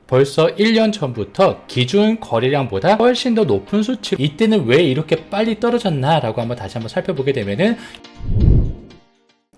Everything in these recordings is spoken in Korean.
벌써 1년 전부터 기준 거래량보다 훨씬 더 높은 수치, 이때는 왜 이렇게 빨리 떨어졌나 라고 한번 다시 한번 살펴보게 되면은,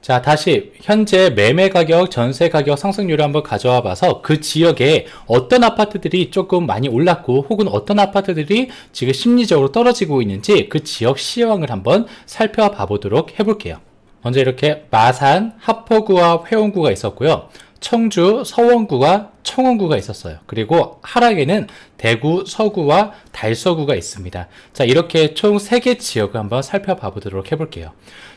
자, 다시 현재 매매 가격, 전세 가격 상승률을 한번 가져와 봐서 그 지역에 어떤 아파트들이 조금 많이 올랐고 혹은 어떤 아파트들이 지금 심리적으로 떨어지고 있는지 그 지역 시황을 한번 살펴봐 보도록 해볼게요. 먼저 이렇게 마산, 하포구와 회원구가 있었고요. 청주, 서원구와 청원구가 있었어요. 그리고 하락에는 대구, 서구와 달서구가 있습니다. 자, 이렇게 총 3개 지역을 한번 살펴봐 보도록 해볼게요.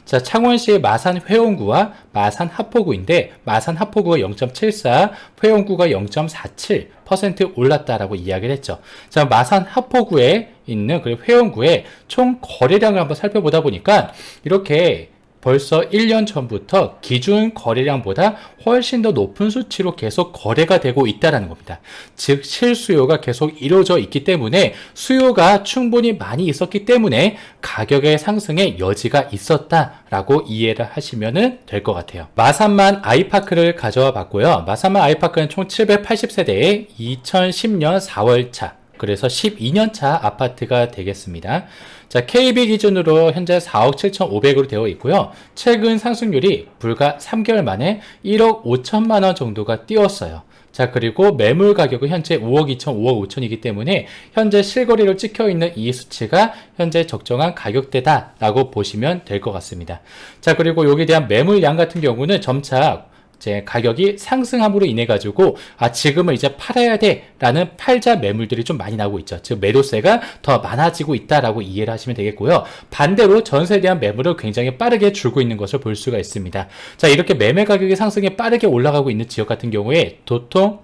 자, 창원시의 마산 회원구와 마산 하포구인데, 마산 하포구가 0.74, 회원구가 0.47% 올랐다라고 이야기를 했죠. 자, 마산 하포구에 있는 그 회원구의 총 거래량을 한번 살펴보다 보니까 이렇게 벌써 1년 전부터 기준 거래량보다 훨씬 더 높은 수치로 계속 거래가 되고 있다는 겁니다. 즉 실수요가 계속 이루어져 있기 때문에 수요가 충분히 많이 있었기 때문에 가격의 상승의 여지가 있었다라고 이해를 하시면 될 것 같아요. 마산만 아이파크를 가져와 봤고요. 마산만 아이파크는 총 780세대에 2010년 4월차, 그래서 12년차 아파트가 되겠습니다. 자, KB 기준으로 현재 4억 7,500으로 되어 있고요. 최근 상승률이 불과 3개월 만에 1억 5천만 원 정도가 뛰었어요. 자, 그리고 매물 가격은 현재 5억 2천, 5억 5천이기 때문에 현재 실거래로 찍혀 있는 이 수치가 현재 적정한 가격대다라고 보시면 될 것 같습니다. 자, 그리고 여기에 대한 매물량 같은 경우는 점차 이제 가격이 상승함으로 인해 가지고 지금은 이제 팔아야 돼 라는 팔자 매물들이 좀 많이 나오고 있죠. 즉 매도세가 더 많아지고 있다라고 이해를 하시면 되겠고요. 반대로 전세에 대한 매물을 굉장히 빠르게 줄고 있는 것을 볼 수가 있습니다. 자, 이렇게 매매 가격이 상승이 빠르게 올라가고 있는 지역 같은 경우에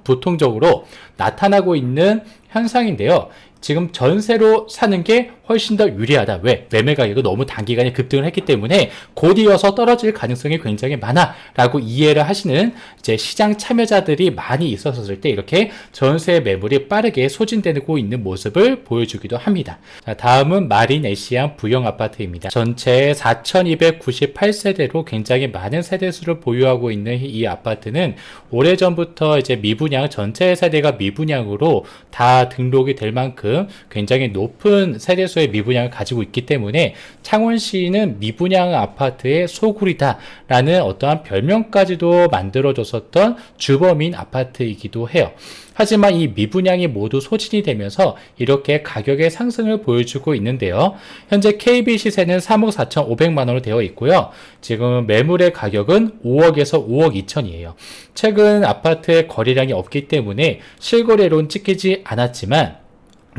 보통적으로 나타나고 있는 현상인데요. 지금 전세로 사는 게 훨씬 더 유리하다. 왜? 매매 가격이 너무 단기간에 급등을 했기 때문에 곧 이어서 떨어질 가능성이 굉장히 많아 라고 이해를 하시는 이제 시장 참여자들이 많이 있었을 때 이렇게 전세 매물이 빠르게 소진되고 있는 모습을 보여주기도 합니다. 자, 다음은 마린 에시안 부영 아파트입니다. 전체 4,298세대로 굉장히 많은 세대수를 보유하고 있는 이 아파트는 오래전부터 이제 미분양, 전체 세대가 미분양으로 다 등록이 될 만큼 굉장히 높은 세대수의 미분양을 가지고 있기 때문에 창원시는 미분양 아파트의 소굴이다라는 어떠한 별명까지도 만들어줬었던 주범인 아파트이기도 해요. 하지만 이 미분양이 모두 소진이 되면서 이렇게 가격의 상승을 보여주고 있는데요. 현재 KB 시세는 3억 4,500만원으로 되어 있고요. 지금 매물의 가격은 5억에서 5억 2천이에요. 최근 아파트의 거래량이 없기 때문에 실거래로는 찍히지 않았지만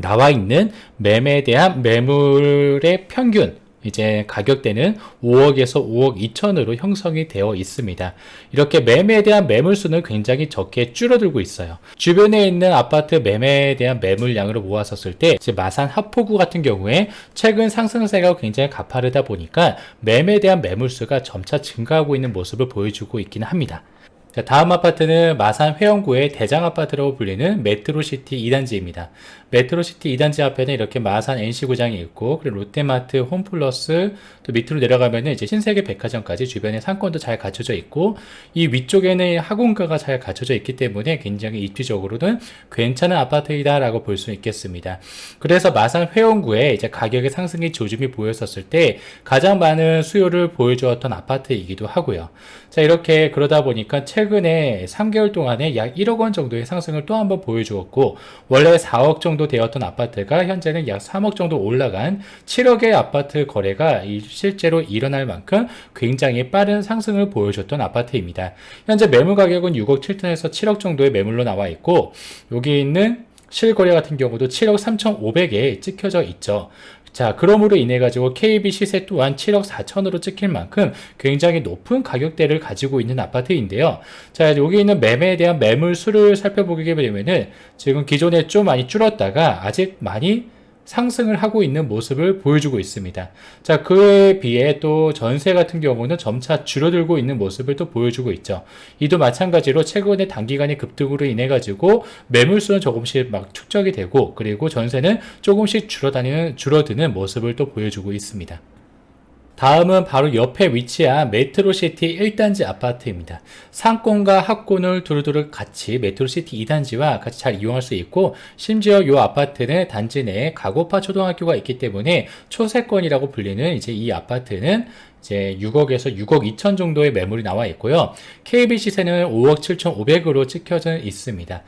나와 있는 매매에 대한 매물의 평균 이제 가격대는 5억에서 5억 2천으로 형성이 되어 있습니다. 이렇게 매매에 대한 매물수는 굉장히 적게 줄어들고 있어요. 주변에 있는 아파트 매매에 대한 매물량으로 모았었을 때 마산 하포구 같은 경우에 최근 상승세가 굉장히 가파르다 보니까 매매에 대한 매물수가 점차 증가하고 있는 모습을 보여주고 있기는 합니다. 자, 다음 아파트는 마산 회원구의 대장아파트라고 불리는 메트로시티 2단지입니다. 메트로시티 2단지 앞에는 이렇게 마산 NC구장이 있고, 그리고 롯데마트, 홈플러스, 또 밑으로 내려가면은 이제 신세계 백화점까지 주변에 상권도 잘 갖춰져 있고, 이 위쪽에는 학원가가 잘 갖춰져 있기 때문에 굉장히 입지적으로는 괜찮은 아파트이다라고 볼 수 있겠습니다. 그래서 마산 회원구에 이제 가격의 상승이 조짐이 보였었을 때 가장 많은 수요를 보여주었던 아파트이기도 하고요. 자, 이렇게 그러다 보니까 최근에 3개월 동안에 약 1억 원 정도의 상승을 또 한번 보여주었고, 원래 4억 정도 되었던 아파트가 현재는 약 3억 정도 올라간 7억의 아파트 거래가 실제로 일어날 만큼 굉장히 빠른 상승을 보여줬던 아파트입니다. 현재 매물 가격은 6억 7천에서 7억 정도의 매물로 나와 있고, 여기 있는 실거래 같은 경우도 7억 3,500에 찍혀져 있죠. 자, 그러므로 인해 가지고 KB 시세 또한 7억 4천으로 찍힐 만큼 굉장히 높은 가격대를 가지고 있는 아파트인데요. 자, 여기 있는 매매에 대한 매물 수를 살펴보게 되면은 지금 기존에 좀 많이 줄었다가 아직 많이 상승을 하고 있는 모습을 보여주고 있습니다. 자, 그에 비해 또 전세 같은 경우는 점차 줄어들고 있는 모습을 또 보여주고 있죠. 이도 마찬가지로 최근에 단기간의 급등으로 인해 가지고 매물수는 조금씩 막 축적이 되고, 그리고 전세는 조금씩 줄어드는 모습을 또 보여주고 있습니다. 다음은 바로 옆에 위치한 메트로시티 1단지 아파트입니다. 상권과 하권을 두루두루 같이 메트로시티 2단지와 같이 잘 이용할 수 있고, 심지어 이 아파트는 단지 내에 가고파 초등학교가 있기 때문에 초세권이라고 불리는 이제 이 아파트는 이제 6억에서 6억 2천 정도의 매물이 나와 있고요. KB 시세는 5억 7,500으로 찍혀져 있습니다.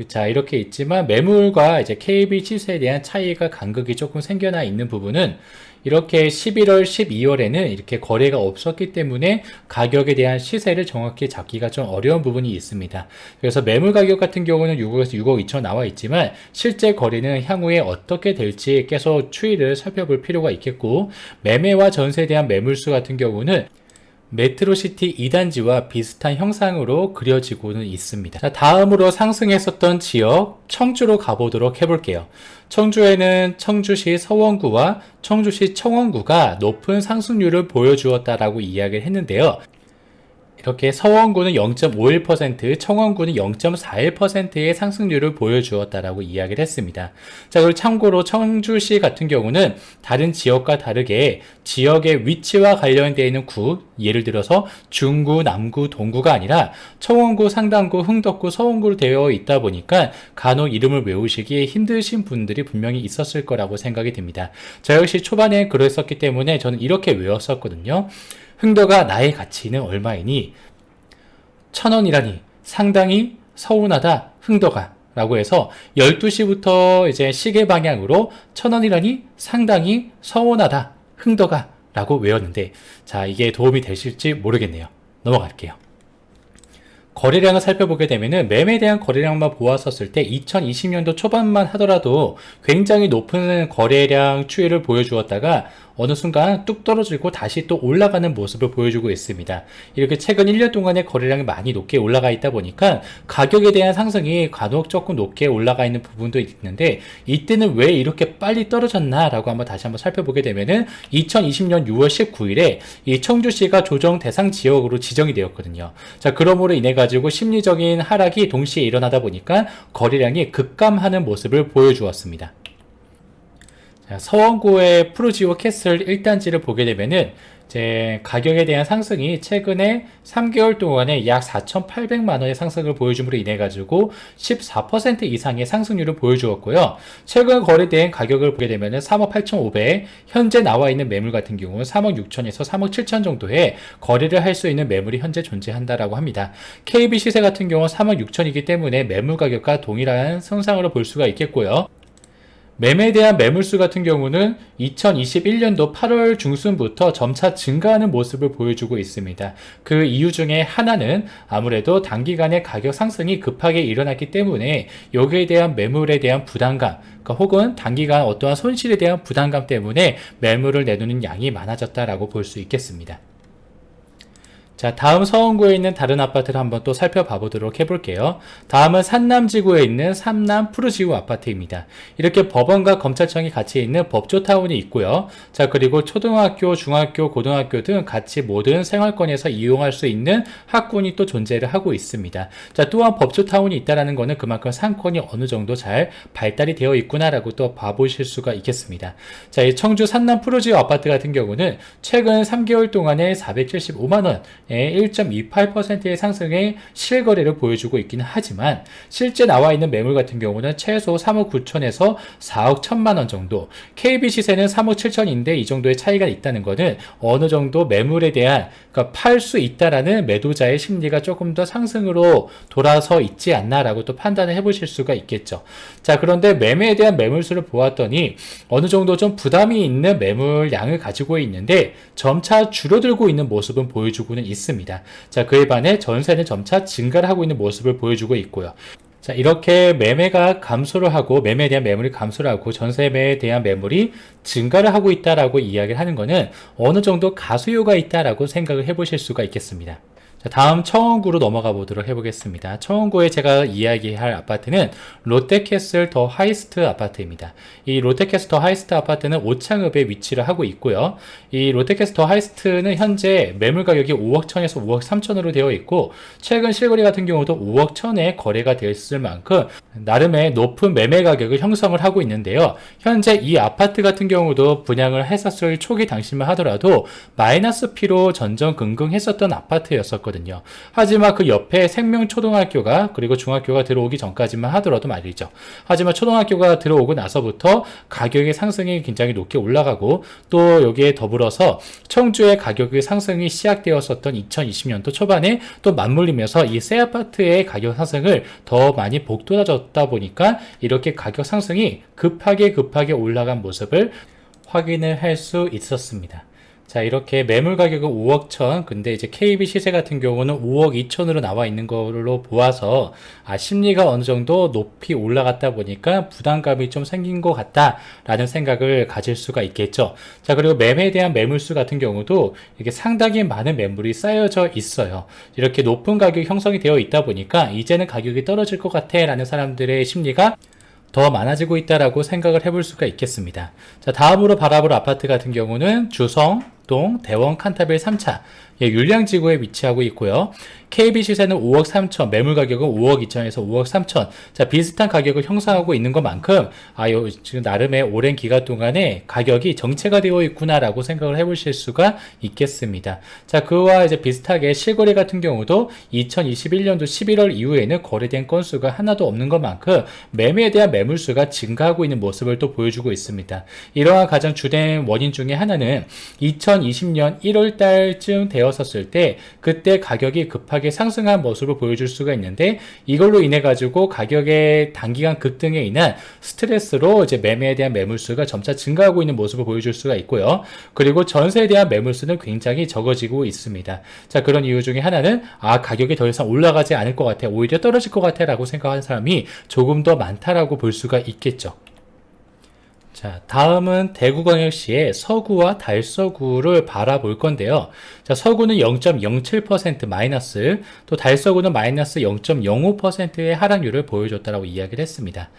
자, 이렇게 있지만 매물과 이제 KB 시세에 대한 차이가 간극이 조금 생겨나 있는 부분은 이렇게 11월, 12월에는 이렇게 거래가 없었기 때문에 가격에 대한 시세를 정확히 잡기가 좀 어려운 부분이 있습니다. 그래서 매물 가격 같은 경우는 6억에서 6억 2천 나와 있지만 실제 거래는 향후에 어떻게 될지 계속 추이를 살펴볼 필요가 있겠고, 매매와 전세에 대한 매물수 같은 경우는 메트로시티 2단지와 비슷한 형상으로 그려지고는 있습니다. 자, 다음으로 상승했었던 지역 청주로 가보도록 해볼게요. 청주에는 청주시 서원구와 청주시 청원구가 높은 상승률을 보여주었다라고 이야기를 했는데요. 이렇게 서원구는 0.51%, 청원구는 0.41%의 상승률을 보여주었다라고 이야기를 했습니다. 자, 그리고 참고로 청주시 같은 경우는 다른 지역과 다르게 지역의 위치와 관련되어 있는 구, 예를 들어서 중구, 남구, 동구가 아니라 청원구, 상당구, 흥덕구, 서원구로 되어 있다 보니까 간혹 이름을 외우시기 힘드신 분들이 분명히 있었을 거라고 생각이 듭니다. 저 역시 초반에 그랬었기 때문에 저는 이렇게 외웠었거든요. 흥덕아, 나의 가치는 얼마이니? 1,000원이라니 상당히 서운하다 흥덕아 라고 해서 12시부터 이제 시계 방향으로 1,000원이라니 상당히 서운하다 흥덕아 라고 외웠는데, 자, 이게 도움이 되실지 모르겠네요. 넘어갈게요. 거래량을 살펴보게 되면은 매매에 대한 거래량만 보았었을 때 2020년도 초반만 하더라도 굉장히 높은 거래량 추이를 보여주었다가 어느 순간 뚝 떨어지고 다시 또 올라가는 모습을 보여주고 있습니다. 이렇게 최근 1년 동안의 거래량이 많이 높게 올라가 있다 보니까 가격에 대한 상승이 간혹 조금 높게 올라가 있는 부분도 있는데, 이때는 왜 이렇게 빨리 떨어졌나 라고 한번 다시 한번 살펴보게 되면은 2020년 6월 19일에 이 청주시가 조정 대상 지역으로 지정이 되었거든요. 자, 그러므로 인해 가지고 심리적인 하락이 동시에 일어나다 보니까 거래량이 급감하는 모습을 보여주었습니다. 서원구의 프루지오 캐슬 1단지를 보게 되면은 이제 가격에 대한 상승이 최근에 3개월 동안에 약 4,800만원의 상승을 보여줌으로 인해 가지고 14% 이상의 상승률을 보여주었고요. 최근 거래된 가격을 보게 되면은 3억 8,500, 현재 나와 있는 매물 같은 경우는 3억 6천에서 3억 7천 정도의 거래를 할 수 있는 매물이 현재 존재한다라고 합니다. KB 시세 같은 경우는 3억 6천이기 때문에 매물 가격과 동일한 성상으로 볼 수가 있겠고요. 매매에 대한 매물수 같은 경우는 2021년도 8월 중순부터 점차 증가하는 모습을 보여주고 있습니다. 그 이유 중에 하나는 아무래도 단기간에 가격 상승이 급하게 일어났기 때문에 여기에 대한 매물에 대한 부담감, 그러니까 혹은 단기간 어떠한 손실에 대한 부담감 때문에 매물을 내놓는 양이 많아졌다라고 볼 수 있겠습니다. 자, 다음 서원구에 있는 다른 아파트를 한번 또 살펴봐 보도록 해볼게요. 다음은 산남지구에 있는 삼남 푸르지구 아파트입니다. 이렇게 법원과 검찰청이 같이 있는 법조타운이 있고요. 자, 그리고 초등학교, 중학교, 고등학교 등 같이 모든 생활권에서 이용할 수 있는 학군이 또 존재를 하고 있습니다. 자, 또한 법조타운이 있다는 것은 그만큼 상권이 어느 정도 잘 발달이 되어 있구나라고 또 봐보실 수가 있겠습니다. 자, 이 청주 산남 푸르지구 아파트 같은 경우는 최근 3개월 동안에 475만원, 1.28%의 상승의 실거래를 보여주고 있기는 하지만 실제 나와 있는 매물 같은 경우는 최소 3억 9천에서 4억 1천만 원 정도, KB 시세는 3억 7천인데 이 정도의 차이가 있다는 것은 어느 정도 매물에 대한, 그러니까 팔 수 있다라는 매도자의 심리가 조금 더 상승으로 돌아서 있지 않나라고 또 판단을 해보실 수가 있겠죠. 자, 그런데 매매에 대한 매물수를 보았더니 어느 정도 좀 부담이 있는 매물량을 가지고 있는데 점차 줄어들고 있는 모습은 보여주고는 있습니다. 자, 그에 반해 전세는 점차 증가를 하고 있는 모습을 보여주고 있고요. 자, 이렇게 매매가 감소를 하고 매매에 대한 매물이 감소를 하고 전세매에 대한 매물이 증가를 하고 있다라고 이야기를 하는 것은 어느 정도 가수요가 있다라고 생각을 해보실 수가 있겠습니다. 자, 다음 청원구로 넘어가 보도록 해보겠습니다. 청원구에 제가 이야기할 아파트는 롯데캐슬 더 하이스트 아파트입니다. 이 롯데캐슬 더 하이스트 아파트는 오창읍에 위치를 하고 있고요. 이 롯데캐슬 더 하이스트는 현재 매물 가격이 5억 1천에서 5억 3천으로 되어 있고, 최근 실거래 같은 경우도 5억 1천에 거래가 되었을 만큼 나름의 높은 매매 가격을 형성을 하고 있는데요. 현재 이 아파트 같은 경우도 분양을 했었을 초기 당시만 하더라도 마이너스 P로 전전긍긍 했었던 아파트였었거든요. 하지만 그 옆에 생명초등학교가 그리고 중학교가 들어오기 전까지만 하더라도 말이죠. 하지만 초등학교가 들어오고 나서부터 가격의 상승이 굉장히 높게 올라가고, 또 여기에 더불어서 청주의 가격의 상승이 시작되었었던 2020년도 초반에 또 맞물리면서 이 새 아파트의 가격 상승을 더 많이 복돋아줬다 보니까 이렇게 가격 상승이 급하게 올라간 모습을 확인을 할 수 있었습니다. 자, 이렇게 매물 가격은 5억 1천, 근데 이제 KB 시세 같은 경우는 5억 2천으로 나와 있는 걸로 보아서, 심리가 어느 정도 높이 올라갔다 보니까 부담감이 좀 생긴 것 같다라는 생각을 가질 수가 있겠죠. 자, 그리고 매매에 대한 매물수 같은 경우도 이게 상당히 많은 매물이 쌓여져 있어요. 이렇게 높은 가격이 형성이 되어 있다 보니까 이제는 가격이 떨어질 것 같아 라는 사람들의 심리가 더 많아지고 있다라고 생각을 해볼 수가 있겠습니다. 자, 다음으로 바라볼 아파트 같은 경우는 주성동 대원 칸타빌 3차 율량지구에 위치하고 있고요. KB 시세는 5억 3천, 매물 가격은 5억 2천에서 5억 3천. 자, 비슷한 가격을 형성하고 있는 것만큼 지금 나름의 오랜 기간 동안에 가격이 정체가 되어 있구나라고 생각을 해보실 수가 있겠습니다. 자, 그와 이제 비슷하게 실거래 같은 경우도 2021년도 11월 이후에는 거래된 건수가 하나도 없는 것만큼 매매에 대한 매물수가 증가하고 있는 모습을 또 보여주고 있습니다. 이러한 가장 주된 원인 중에 하나는 2020년 1월 달쯤 되었었을 때 그때 가격이 급하게 상승한 모습을 보여줄 수가 있는데, 이걸로 인해 가지고 가격의 단기간 급등에 인한 스트레스로 이제 매매에 대한 매물수가 점차 증가하고 있는 모습을 보여줄 수가 있고요. 그리고 전세에 대한 매물수는 굉장히 적어지고 있습니다. 자, 그런 이유 중에 하나는 가격이 더 이상 올라가지 않을 것 같아, 오히려 떨어질 것 같아 라고 생각하는 사람이 조금 더 많다라고 볼 수가 있겠죠. 자, 다음은 대구광역시의 서구와 달서구를 바라볼 건데요. 자, 서구는 0.07% 마이너스, 또 달서구는 마이너스 0.05%의 하락률을 보여줬다라고 이야기를 했습니다.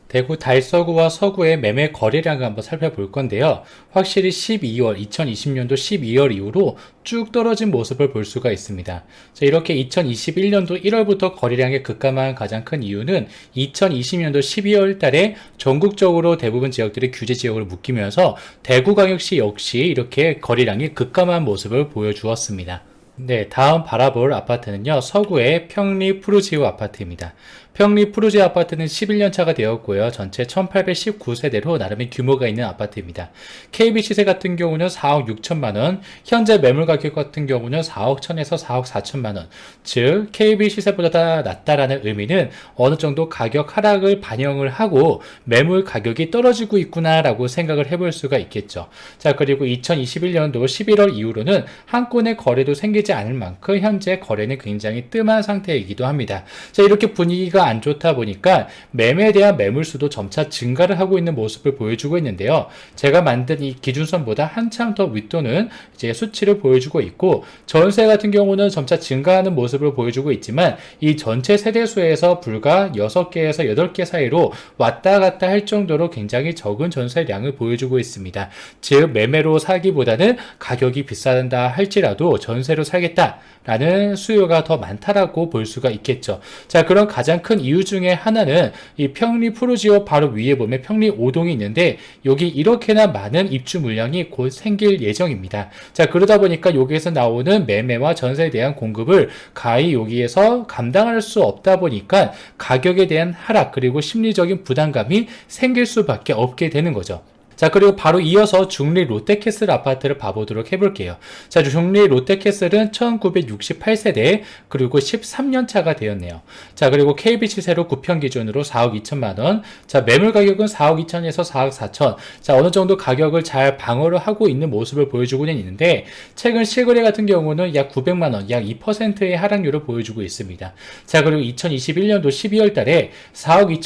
대구 달서구와 서구의 매매 거래량을 한번 살펴볼 건데요. 확실히 2020년도 12월 이후로 쭉 떨어진 모습을 볼 수가 있습니다. 자, 이렇게 2021년도 1월부터 거래량의 급감한 가장 큰 이유는 2020년도 12월 달에 전국적으로 대부분 지역들이 규제 지역으로 묶이면서 대구광역시 역시 이렇게 거래량이 급감한 모습을 보여주었습니다. 네, 다음 바라볼 아파트는요, 서구의 평리 푸르지오 아파트입니다. 평리 푸르지오 아파트는 11년 차가 되었고요. 전체 1819세대로 나름의 규모가 있는 아파트입니다. KB 시세 같은 경우는 4억 6천만 원, 현재 매물 가격 같은 경우는 4억 1천에서 4억 4천만 원. 즉, KB 시세보다 낮다라는 의미는 어느 정도 가격 하락을 반영을 하고 매물 가격이 떨어지고 있구나라고 생각을 해볼 수가 있겠죠. 자, 그리고 2021년도 11월 이후로는 한 건의 거래도 생기지 않을 만큼 현재 거래는 굉장히 뜸한 상태이기도 합니다. 자, 이렇게 분위기가 안 좋다 보니까 매매에 대한 매물수도 점차 증가를 하고 있는 모습을 보여주고 있는데요. 제가 만든 이 기준선보다 한참 더 윗도는 이제 수치를 보여주고 있고, 전세 같은 경우는 점차 증가하는 모습을 보여주고 있지만 이 전체 세대수에서 불과 6개에서 8개 사이로 왔다 갔다 할 정도로 굉장히 적은 전세량을 보여주고 있습니다. 즉, 매매로 사기보다는 가격이 비싸다 할지라도 전세로 살겠다 라는 수요가 더 많다라고 볼 수가 있겠죠. 자, 그런 가장 큰 이유 중에 하나는 이 평리 푸르지오 바로 위에 보면 평리 5동이 있는데 여기 이렇게나 많은 입주 물량이 곧 생길 예정입니다. 자, 그러다 보니까 여기에서 나오는 매매와 전세에 대한 공급을 가히 여기에서 감당할 수 없다 보니까 가격에 대한 하락 그리고 심리적인 부담감이 생길 수밖에 없게 되는 거죠. 자, 그리고 바로 이어서 중리 롯데캐슬 아파트를 봐보도록 해볼게요. 자, 중리 롯데캐슬은 1968세대 그리고 13년 차가 되었네요. 자, 그리고 KB 시세로 9평 기준으로 4억 2천만 원. 자, 매물 가격은 4억 2천에서 4억 4천. 자, 어느 정도 가격을 잘 방어를 하고 있는 모습을 보여주고는 있는데, 최근 실거래 같은 경우는 약 900만 원, 약 2%의 하락률을 보여주고 있습니다. 자, 그리고 2021년도 12월 달에 4억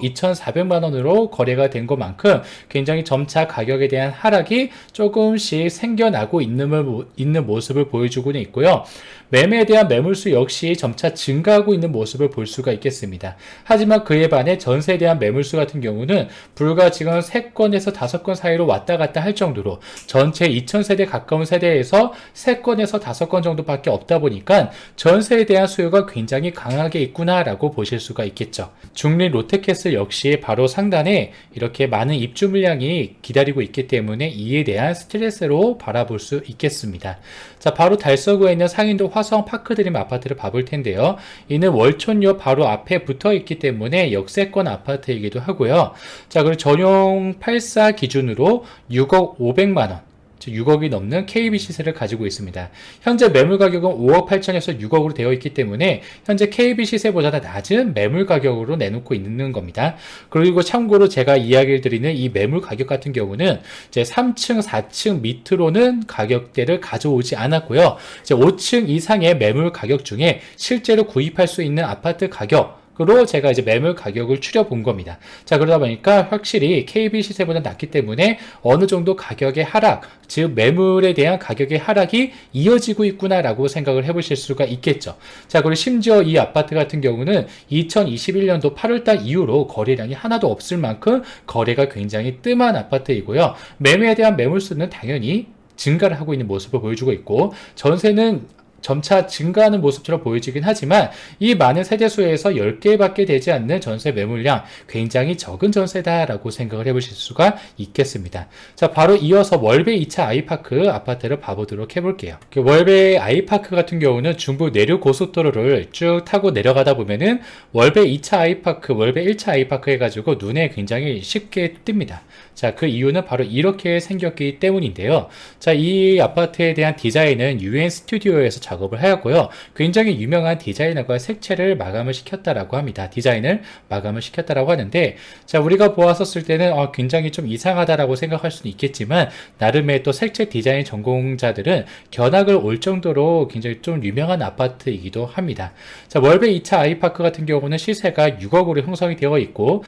2,400만 원으로 거래가 된 것만큼 굉장히 점차 가격에 대한 하락이 조금씩 생겨나고 있는 모습을 보여주고는 있고요. 매매에 대한 매물수 역시 점차 증가하고 있는 모습을 볼 수가 있겠습니다. 하지만 그에 반해 전세에 대한 매물수 같은 경우는 불과 지금 3건에서 5건 사이로 왔다 갔다 할 정도로 전체 2000세대 가까운 세대에서 3건에서 5건 정도밖에 없다 보니까 전세에 대한 수요가 굉장히 강하게 있구나라고 보실 수가 있겠죠. 중립 롯데캐슬 역시 바로 상단에 이렇게 많은 입주 물량이 기다리고 있기 때문에 이에 대한 스트레스로 바라볼 수 있겠습니다. 자, 바로 달서구에 있는 상인도 화성 파크드림 아파트를 봐볼 텐데요. 이는 월촌역 바로 앞에 붙어 있기 때문에 역세권 아파트이기도 하고요. 자, 그리고 전용 84 기준으로 6억 500만원, 6억이 넘는 KB 시세를 가지고 있습니다. 현재 매물 가격은 5억 8천에서 6억으로 되어 있기 때문에 현재 KB 시세보다 낮은 매물 가격으로 내놓고 있는 겁니다. 그리고 참고로 제가 이야기를 드리는 이 매물 가격 같은 경우는 이제 3층, 4층 밑으로는 가격대를 가져오지 않았고요. 이제 5층 이상의 매물 가격 중에 실제로 구입할 수 있는 아파트 가격 으로 제가 이제 매물 가격을 추려본 겁니다. 자, 그러다 보니까 확실히 KB 시세보다 낮기 때문에 어느 정도 가격의 하락, 즉 매물에 대한 가격의 하락이 이어지고 있구나라고 생각을 해보실 수가 있겠죠. 자, 그리고 심지어 이 아파트 같은 경우는 2021년도 8월달 이후로 거래량이 하나도 없을 만큼 거래가 굉장히 뜸한 아파트이고요. 매매에 대한 매물수는 당연히 증가를 하고 있는 모습을 보여주고 있고, 전세는 점차 증가하는 모습처럼 보여지긴 하지만 이 많은 세대수에서 10개밖에 되지 않는 전세 매물량, 굉장히 적은 전세다라고 생각을 해보실 수가 있겠습니다. 자, 바로 이어서 월배 2차 아이파크 아파트를 봐보도록 해볼게요. 월배 아이파크 같은 경우는 중부 내륙 고속도로를 쭉 타고 내려가다 보면은 월배 2차 아이파크, 월배 1차 아이파크 해가지고 눈에 굉장히 쉽게 띕니다. 자, 그 이유는 바로 이렇게 생겼기 때문인데요. 자, 이 아파트에 대한 디자인은 UN 스튜디오에서 작업을 하였고요. 굉장히 유명한 디자이너가 색채를 마감을 시켰다라고 합니다. 디자인을 마감을 시켰다라고 하는데, 자, 우리가 보았었을 때는 굉장히 좀 이상하다라고 생각할 수는 있겠지만, 나름의 또 색채 디자인 전공자들은 견학을 올 정도로 굉장히 좀 유명한 아파트이기도 합니다. 자, 월배 2차 아이파크 같은 경우는 시세가 6억으로 형성이 되어 있고,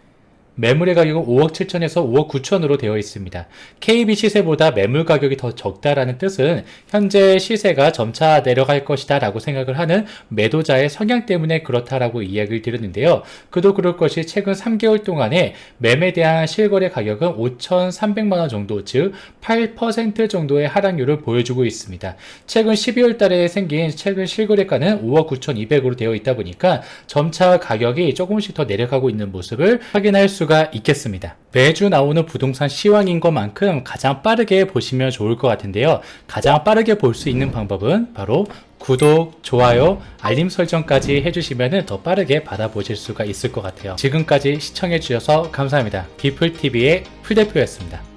매물의 가격은 5억 7천에서 5억 9천으로 되어 있습니다. KB 시세보다 매물 가격이 더 적다라는 뜻은 현재 시세가 점차 내려갈 것이다 라고 생각을 하는 매도자의 성향 때문에 그렇다라고 이야기를 드렸는데요. 그도 그럴 것이 최근 3개월 동안에 매매에 대한 실거래 가격은 5,300만원 정도, 즉 8% 정도의 하락률을 보여주고 있습니다. 최근 12월 달에 생긴 최근 실거래가는 5억 9,200으로 되어 있다 보니까 점차 가격이 조금씩 더 내려가고 있는 모습을 확인할 수가 있겠습니다. 매주 나오는 부동산 시황인 것만큼 가장 빠르게 보시면 좋을 것 같은데요. 가장 빠르게 볼 수 있는 방법은 바로 구독, 좋아요, 알림 설정까지 해주시면 더 빠르게 받아보실 수가 있을 것 같아요. 지금까지 시청해주셔서 감사합니다. 비플TV의 풀대표였습니다.